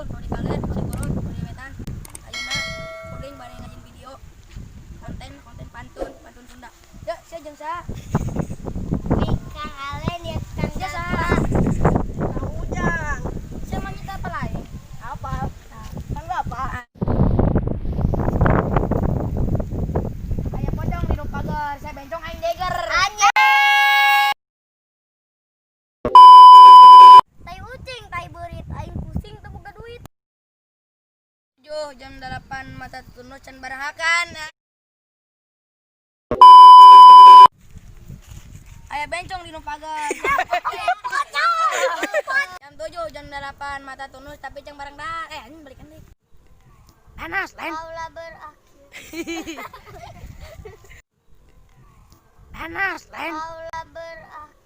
Betul, kalau di kalian saya turun di metan. Ayeuna kuring bari ngajin video. Konten pantun Sunda. Ya, saya jeung saha? Kang Alen ya Kang Ya Jasa. saha? Kang Ujang. Saya mah nyita apa lain? Apa? Kan Bapak. Aya pocong di nu pagar, saya bencong aing deger. Anjing. Tai ucing, tai beurit, aing pusing teu boga duit. 7 jam 8 mata tunu can barahakan. Aya bencong di nu pagar. Jam 7 jam 8 mata tunus tapi ceng bareng dah. Anjing balikan deui. Panas lain. Paula berakhir. Panas lain. Paula berakhir.